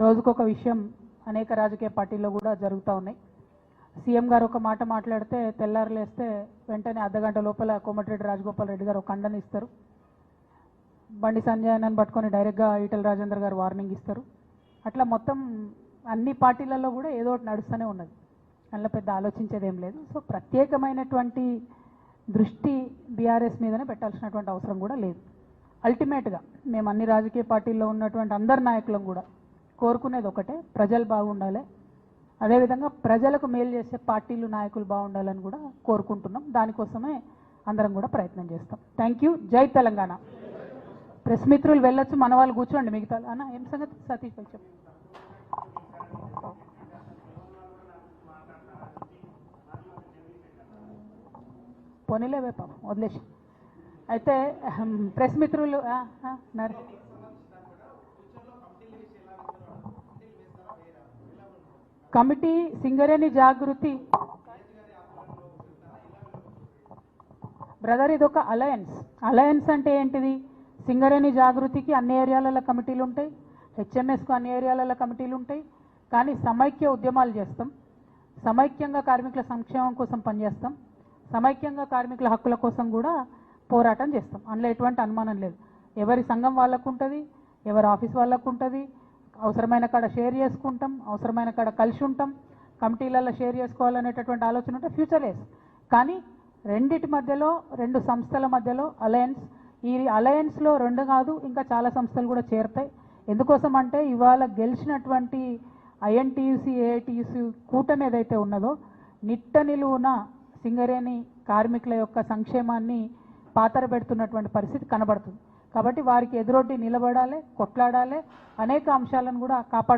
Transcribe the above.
రోజుకొక విషయం అనేక రాజకీయ పార్టీల్లో కూడా జరుగుతూ ఉన్నాయి. సీఎం గారు ఒక మాట మాట్లాడితే తెల్లారులేస్తే వెంటనే అర్ధగంట లోపల కోమటిరెడ్డి రాజగోపాల్ రెడ్డి గారు ఒక ఖండన ఇస్తారు. బండి సంజయనని పట్టుకొని డైరెక్ట్గా ఈటెల రాజేందర్ గారు వార్నింగ్ ఇస్తారు. అట్లా మొత్తం అన్ని పార్టీలలో కూడా ఏదో ఒకటి నడుస్తూనే ఉన్నది. అందులో పెద్ద ఆలోచించేది ఏం లేదు. సో ప్రత్యేకమైనటువంటి దృష్టి బీఆర్ఎస్ మీదనే పెట్టాల్సినటువంటి అవసరం కూడా లేదు. అల్టిమేట్గా మేము అన్ని రాజకీయ పార్టీల్లో ఉన్నటువంటి అందరు నాయకులం కూడా కోరుకునేది ఒకటే, ప్రజలు బాగుండాలి, అదేవిధంగా ప్రజలకు మేలు చేసే పార్టీలు నాయకులు బాగుండాలని కూడా కోరుకుంటున్నాం. దానికోసమే అందరం కూడా ప్రయత్నం చేస్తాం. Thank you. జై తెలంగాణ. ప్రెస్ మిత్రులు వెళ్ళొచ్చు, మన వాళ్ళు కూర్చోండి. మిగతా అన్న ఏం సంగతి సతీష్ భాయ్ చెప్పు. పోనీలేవే పాపం వదిలేసి. అయితే ప్రెస్ మిత్రులు కమిటీ సింగరేణి జాగృతి బ్రదర్, ఇది ఒక అలయన్స్ అంటే ఏంటిది? సింగరేణి జాగృతికి అన్ని ఏరియాలలో కమిటీలు ఉంటాయి, హెచ్ఎంఎస్కు అన్ని ఏరియాలలో కమిటీలు ఉంటాయి. కానీ సమైక్య ఉద్యమాలు చేస్తాం, సమైక్యంగా కార్మికుల సంక్షేమం కోసం పనిచేస్తాం, సమైక్యంగా కార్మికుల హక్కుల కోసం కూడా పోరాటం చేస్తాం. అందులో ఎటువంటి అనుమానం లేదు. ఎవరి సంఘం వాళ్ళకు ఉంటుంది, ఎవరి ఆఫీస్ వాళ్ళకు ఉంటుంది. అవసరమైన కాడ షేర్ చేసుకుంటాం, అవసరమైన కాడ కలిసి ఉంటాం. కమిటీలలో షేర్ చేసుకోవాలనేటటువంటి ఆలోచన ఉంటే ఫ్యూచర్ కానీ రెండిటి మధ్యలో, రెండు సంస్థల మధ్యలో అలయన్స్. ఈ అలయన్స్లో రెండు కాదు ఇంకా చాలా సంస్థలు కూడా చేరుతాయి. ఎందుకోసం అంటే ఇవాళ గెలిచినటువంటి ఐఎన్టీయూసీ ఏఐటీయూసీ కూటమి ఏదైతే ఉన్నదో నిట్ట నిలువున సింగరేణి కార్మికుల యొక్క సంక్షేమాన్ని పాతరబెడుతున్నటువంటి పరిస్థితి కనబడుతుంది. కాబట్టి వారికి ఎదురొడ్డి నిలబడాలి, కొట్లాడాలి, అనేక అంశాలను కూడా కాపాడు